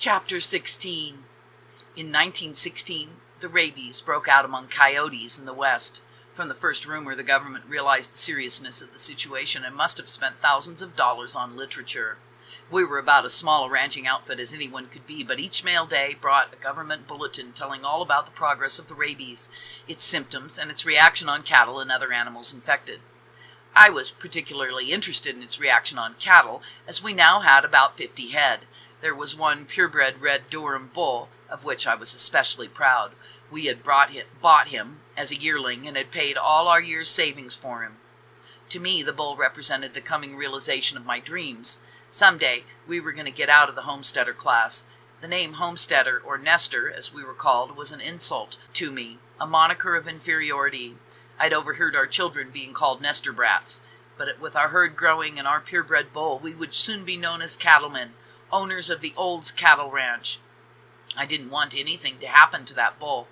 Chapter 16. In 1916, the rabies broke out among coyotes in the West. From the first rumor, the government realized the seriousness of the situation and must have spent thousands of dollars on literature. We were about as small a ranching outfit as anyone could be, but each mail day brought a government bulletin telling all about the progress of the rabies, its symptoms, and its reaction on cattle and other animals infected. I was particularly interested in its reaction on cattle, as we now had about 50 head. There was one purebred red Durham bull, of which I was especially proud. We had bought him as a yearling and had paid all our year's savings for him. To me, the bull represented the coming realization of my dreams. Someday, we were going to get out of the homesteader class. The name homesteader, or nester, as we were called, was an insult to me, a moniker of inferiority. I'd overheard our children being called nester brats, but with our herd growing and our purebred bull, we would soon be known as cattlemen, owners of the Olds cattle ranch. I didn't want anything to happen to that bull.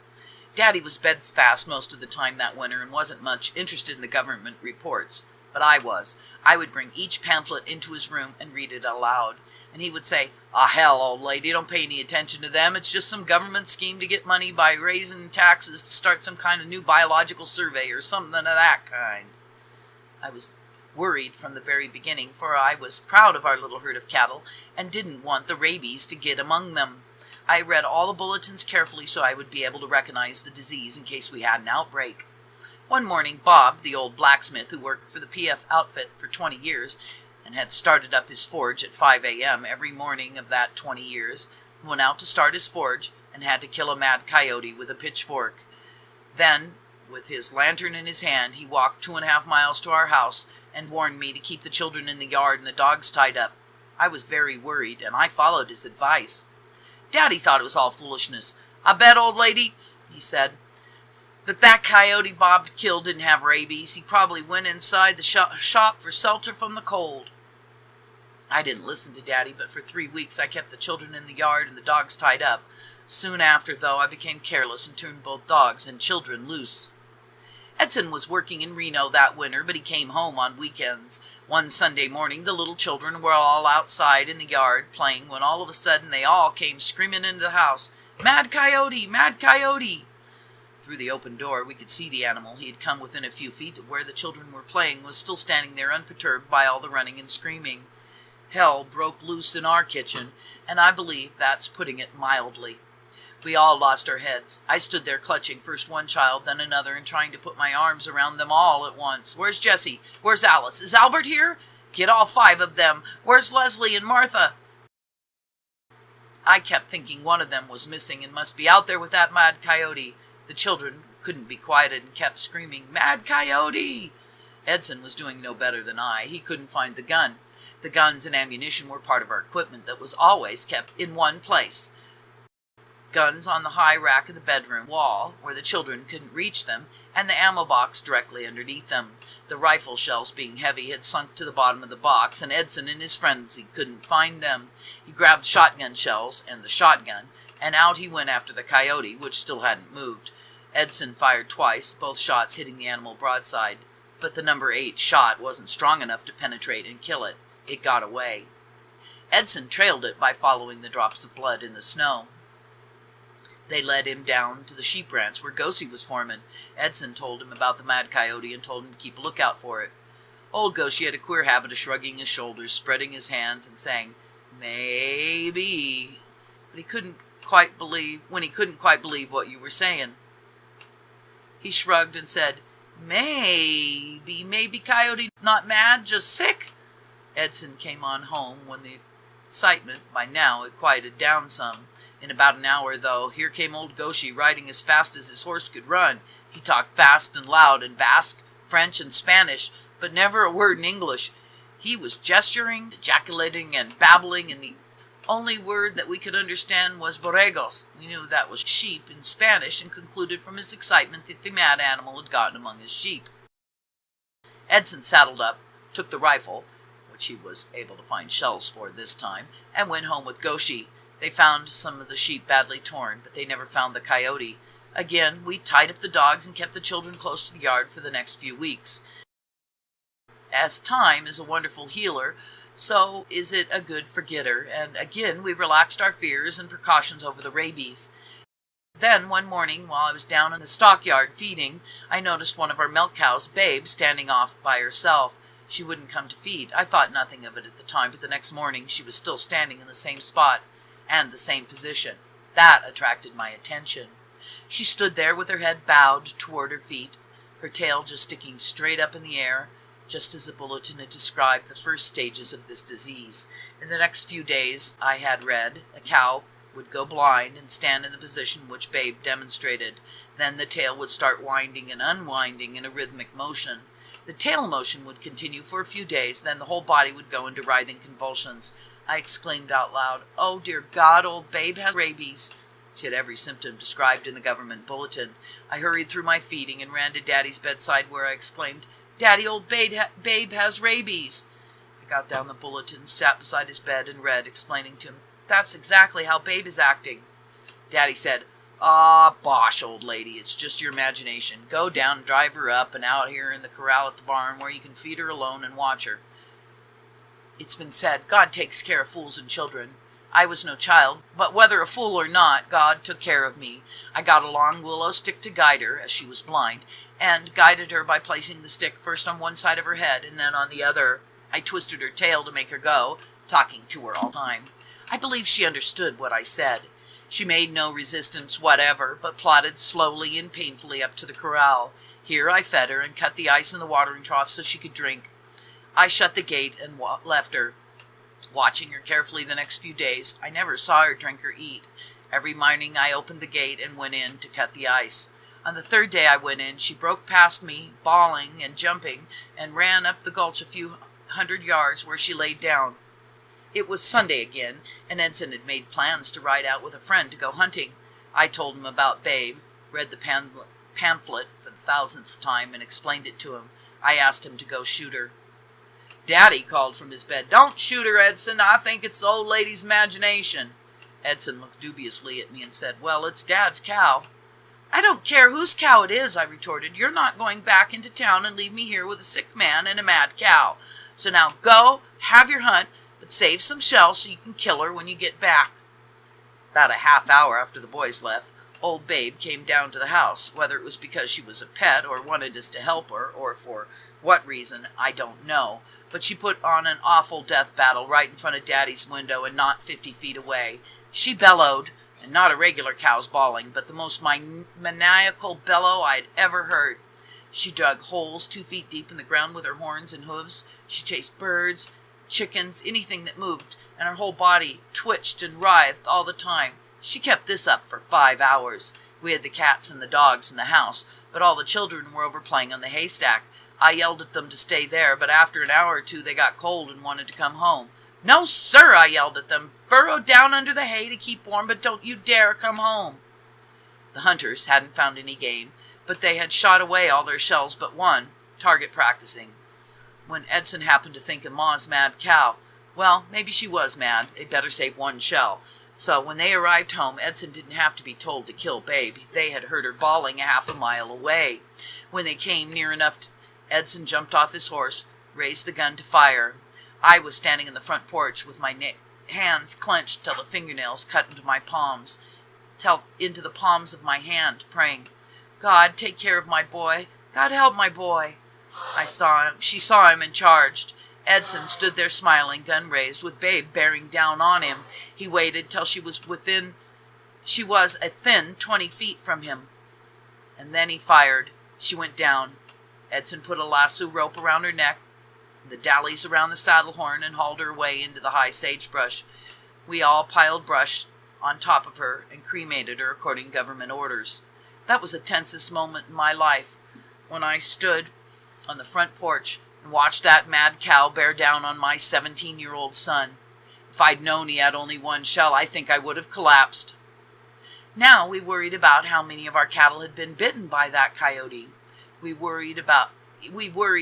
Daddy was bedfast most of the time that winter and wasn't much interested in the government reports, but I was. I would bring each pamphlet into his room and read it aloud, and he would say, "Ah, hell, old lady, don't pay any attention to them. It's just some government scheme to get money by raising taxes to start some kind of new biological survey or something of that kind." I was worried from the very beginning, for I was proud of our little herd of cattle and didn't want the rabies to get among them. I read all the bulletins carefully so I would be able to recognize the disease in case we had an outbreak. One morning, Bob, the old blacksmith who worked for the PF outfit for 20 years and had started up his forge at 5 a.m. every morning of that 20 years, went out to start his forge and had to kill a mad coyote with a pitchfork. Then, with his lantern in his hand, he walked 2.5 miles to our house and warned me to keep the children in the yard and the dogs tied up. I was very worried, and I followed his advice. Daddy thought it was all foolishness. "I bet, old lady," he said, that coyote Bob killed didn't have rabies. He probably went inside the shop for shelter from the cold." I didn't listen to Daddy, but for 3 weeks I kept the children in the yard and the dogs tied up. Soon after, though, I became careless and turned both dogs and children loose. Edson was working in Reno that winter, but he came home on weekends. One Sunday morning, the little children were all outside in the yard playing when all of a sudden they all came screaming into the house, "Mad coyote! Mad coyote!" Through the open door, we could see the animal. He had come within a few feet of where the children were playing, was still standing there unperturbed by all the running and screaming. Hell broke loose in our kitchen, and I believe that's putting it mildly. We all lost our heads. I stood there clutching first one child, then another, and trying to put my arms around them all at once. "Where's Jessie? Where's Alice? Is Albert here? Get all 5 of them. Where's Leslie and Martha?" I kept thinking one of them was missing and must be out there with that mad coyote. The children couldn't be quieted and kept screaming, "Mad coyote!" Edson was doing no better than I. He couldn't find the gun. The guns and ammunition were part of our equipment that was always kept in one place. Guns on the high rack of the bedroom wall, where the children couldn't reach them, and the ammo box directly underneath them. The rifle shells, being heavy, had sunk to the bottom of the box, and Edson in his frenzy couldn't find them. He grabbed shotgun shells and the shotgun, and out he went after the coyote, which still hadn't moved. Edson fired twice, both shots hitting the animal broadside, but the number 8 shot wasn't strong enough to penetrate and kill it. It got away. Edson trailed it by following the drops of blood in the snow. They led him down to the sheep ranch where Gosie was foreman. Edson told him about the mad coyote and told him to keep a lookout for it. Old Gosie had a queer habit of shrugging his shoulders, spreading his hands, and saying, "Maybe," but he couldn't quite believe what you were saying. He shrugged and said, Maybe coyote not mad, just sick." Edson came on home when the excitement, by now, had quieted down some. In about an hour, though, here came old Gosie riding as fast as his horse could run. He talked fast and loud in Basque, French, and Spanish, but never a word in English. He was gesturing, ejaculating, and babbling, and the only word that we could understand was borregos. We knew that was sheep in Spanish, and concluded from his excitement that the mad animal had gotten among his sheep. Edson saddled up, took the rifle, which he was able to find shells for this time, and went home with Gosie. They found some of the sheep badly torn, but they never found the coyote. Again, we tied up the dogs and kept the children close to the yard for the next few weeks. As time is a wonderful healer, So is it a good forgetter? And again, we relaxed our fears and precautions over the rabies. Then one morning, while I was down in the stockyard feeding, I noticed one of our milk cows, Babe, standing off by herself. She wouldn't come to feed. I thought nothing of it at the time, but the next morning she was still standing in the same spot and the same position. That attracted my attention. She stood there with her head bowed toward her feet, her tail just sticking straight up in the air, just as the bulletin had described the first stages of this disease. In the next few days, I had read, a cow would go blind and stand in the position which Babe demonstrated. Then the tail would start winding and unwinding in a rhythmic motion. The tail motion would continue for a few days, then the whole body would go into writhing convulsions. I exclaimed out loud, "Oh, dear God, old Babe has rabies." She had every symptom described in the government bulletin. I hurried through my feeding and ran to Daddy's bedside, where I exclaimed, "Daddy, old Babe has rabies." I got down the bulletin, sat beside his bed, and read, explaining to him, "That's exactly how Babe is acting." Daddy said, "Ah, bosh, old lady, it's just your imagination. Go down and drive her up and out here in the corral at the barn where you can feed her alone and watch her. It's been said, God takes care of fools and children. I was no child, but whether a fool or not, God took care of me. I got a long willow stick to guide her, as she was blind, and guided her by placing the stick first on one side of her head and then on the other. I twisted her tail to make her go, talking to her all the time. I believe she understood what I said. She made no resistance whatever, but plodded slowly and painfully up to the corral. Here I fed her and cut the ice in the watering trough so she could drink. I shut the gate and left her. Watching her carefully the next few days, I never saw her drink or eat. Every morning I opened the gate and went in to cut the ice. On the third day I went in, she broke past me, bawling and jumping, and ran up the gulch a few hundred yards where she laid down. It was Sunday again, and Edson had made plans to ride out with a friend to go hunting. I told him about Babe, read the pamphlet for the 1000th time, and explained it to him. I asked him to go shoot her. Daddy called from his bed, "Don't shoot her, Edson. I think it's the old lady's imagination." Edson looked dubiously at me and said, "Well, it's Dad's cow." "I don't care whose cow it is," I retorted. "You're not going back into town and leave me here with a sick man and a mad cow. So now go, have your hunt, but save some shells so you can kill her when you get back." About a half hour after the boys left, old Babe came down to the house. Whether it was because she was a pet or wanted us to help her, or for what reason, I don't know. But she put on an awful death battle right in front of Daddy's window and not 50 feet away. She bellowed, and not a regular cow's bawling, but the most maniacal bellow I'd ever heard. She dug holes 2 feet deep in the ground with her horns and hooves. She chased birds, chickens, anything that moved, and her whole body twitched and writhed all the time. She kept this up for 5 hours. We had the cats and the dogs in the house, but all the children were over playing on the haystack. I yelled at them to stay there, but after an hour or two they got cold and wanted to come home. "No, sir," I yelled at them. "Burrow down under the hay to keep warm, but don't you dare come home." The hunters hadn't found any game, but they had shot away all their shells but one, target practicing. When Edson happened to think of Ma's mad cow, well, maybe she was mad. They'd better save one shell. So when they arrived home, Edson didn't have to be told to kill Babe. They had heard her bawling a half a mile away. When they came near enough, Edson jumped off his horse, raised the gun to fire. I was standing in the front porch with my hands clenched till the fingernails cut into my palms, into the palms of my hand, praying, "God, take care of my boy. God, help my boy." I saw him. She saw him and charged. Edson stood there smiling, gun raised, with Babe bearing down on him. He waited till she was a thin 20 feet from him. And then he fired. She went down. Edson put a lasso rope around her neck, the dallies around the saddle horn, and hauled her away into the high sagebrush. We all piled brush on top of her and cremated her according to government orders. That was the tensest moment in my life, when I stood on the front porch and watched that mad cow bear down on my 17-year-old son. If I'd known he had only one shell, I think I would have collapsed. Now we worried about how many of our cattle had been bitten by that coyote. We worried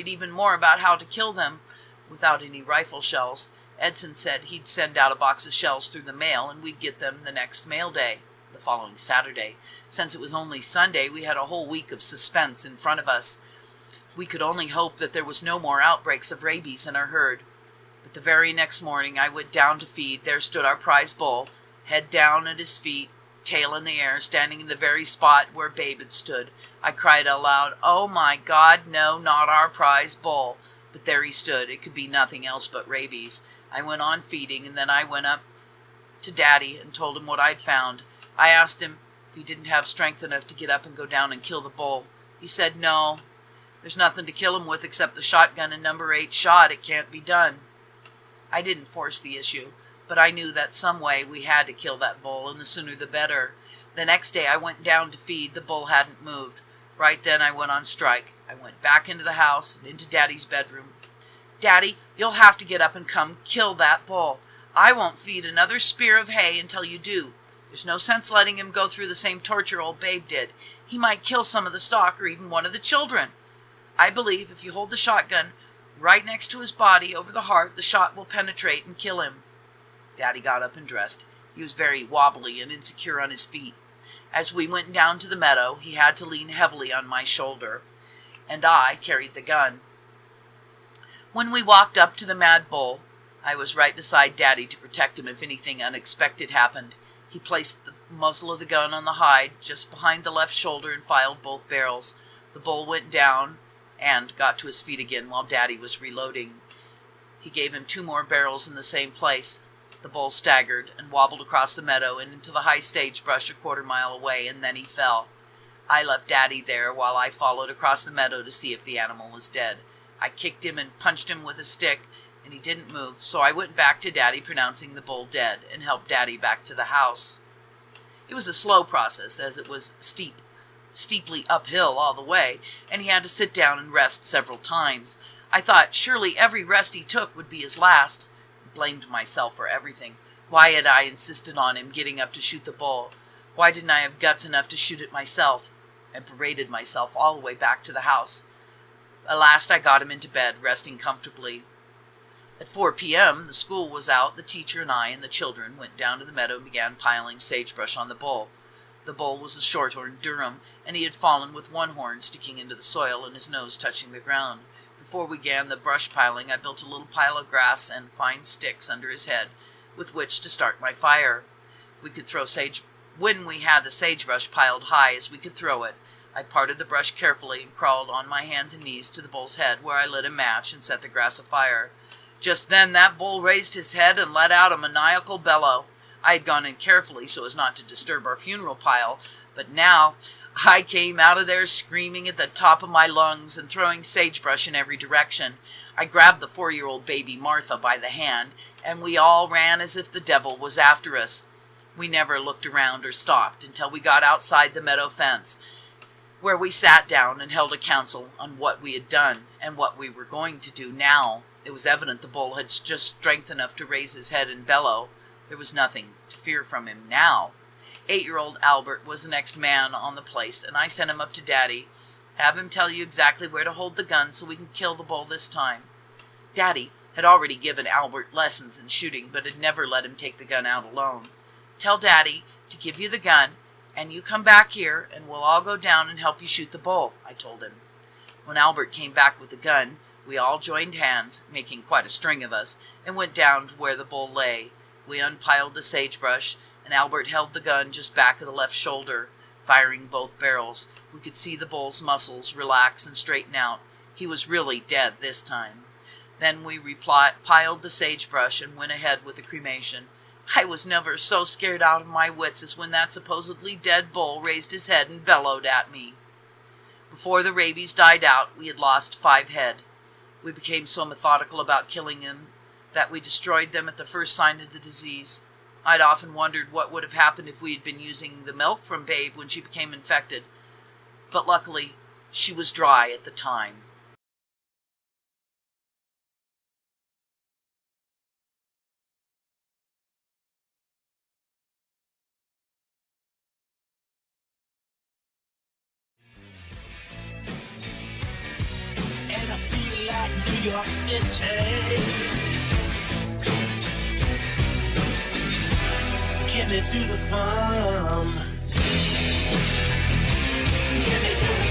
even more about how to kill them without any rifle shells. Edson said he'd send out a box of shells through the mail and we'd get them the next mail day, the following Saturday. Since it was only Sunday, we had a whole week of suspense in front of us. We could only hope that there was no more outbreaks of rabies in our herd. But The very next morning I went down to feed. There stood our prize bull, head down at his feet, tail in the air, standing in the very spot where Babe had stood. I cried aloud, "Oh my God, no, not our prize bull." But there he stood. It could be nothing else but rabies. I went on feeding, and then I went up to Daddy and told him what I'd found. I asked him if he didn't have strength enough to get up and go down and kill the bull. He said, "No, there's nothing to kill him with except the shotgun and number 8 shot. It can't be done." I didn't force the issue, but I knew that some way we had to kill that bull, and the sooner the better. The next day I went down to feed. The bull hadn't moved. Right then I went on strike. I went back into the house and into Daddy's bedroom. "Daddy, you'll have to get up and come kill that bull. I won't feed another spear of hay until you do. There's no sense letting him go through the same torture old Babe did. He might kill some of the stock or even one of the children. I believe if you hold the shotgun right next to his body over the heart, the shot will penetrate and kill him." Daddy got up and dressed. He was very wobbly and insecure on his feet. As we went down to the meadow, he had to lean heavily on my shoulder, and I carried the gun. When we walked up to the mad bull, I was right beside Daddy to protect him if anything unexpected happened. He placed the muzzle of the gun on the hide just behind the left shoulder and fired both barrels. The bull went down and got to his feet again while Daddy was reloading. He gave him 2 more barrels in the same place. The bull staggered and wobbled across the meadow and into the high sagebrush a 1/4 mile away, and then he fell. I left Daddy there while I followed across the meadow to see if the animal was dead. I kicked him and punched him with a stick, and he didn't move, so I went back to Daddy pronouncing the bull dead and helped Daddy back to the house. It was a slow process, as it was steeply uphill all the way, and he had to sit down and rest several times. I thought surely every rest he took would be his last. I blamed myself for everything. Why had I insisted on him getting up to shoot the bull? Why didn't I have guts enough to shoot it myself? I berated myself all the way back to the house. At last I got him into bed, resting comfortably. At 4 p.m., the school was out. The teacher and I and the children went down to the meadow and began piling sagebrush on the bull. The bull was a short-horned Durham, and he had fallen with one horn sticking into the soil and his nose touching the ground. Before we began the brush piling, I built a little pile of grass and fine sticks under his head with which to start my fire. We could throw sage when we had the sagebrush piled high as we could throw it. I parted the brush carefully and crawled on my hands and knees to the bull's head, where I lit a match and set the grass afire. Just then that bull raised his head and let out a maniacal bellow. I had gone in carefully so as not to disturb our funeral pile, but now I came out of there screaming at the top of my lungs and throwing sagebrush in every direction. I grabbed the 4-year-old baby Martha by the hand, and we all ran as if the devil was after us. We never looked around or stopped until we got outside the meadow fence, where we sat down and held a council on what we had done and what we were going to do now. It was evident the bull had just strength enough to raise his head and bellow. There was nothing to fear from him now. 8-year-old Albert was the next man on the place, and I sent him up to Daddy. Have him tell you exactly where to hold the gun so we can kill the bull this time. Daddy had already given Albert lessons in shooting, but had never let him take the gun out alone. Tell Daddy to give you the gun, and you come back here, and we'll all go down and help you shoot the bull, I told him. When Albert came back with the gun, we all joined hands, making quite a string of us, and went down to where the bull lay. We unpiled the sagebrush, and Albert held the gun just back of the left shoulder, firing both barrels. We could see the bull's muscles relax and straighten out. He was really dead this time. Then we piled the sagebrush and went ahead with the cremation. I was never so scared out of my wits as when that supposedly dead bull raised his head and bellowed at me. Before the rabies died out, we had lost 5 head. We became so methodical about killing them that we destroyed them at the first sign of the disease. I'd often wondered what would have happened if we had been using the milk from Babe when she became infected, but luckily she was dry at the time. And I feel like New York City. Get me to the farm. Get me to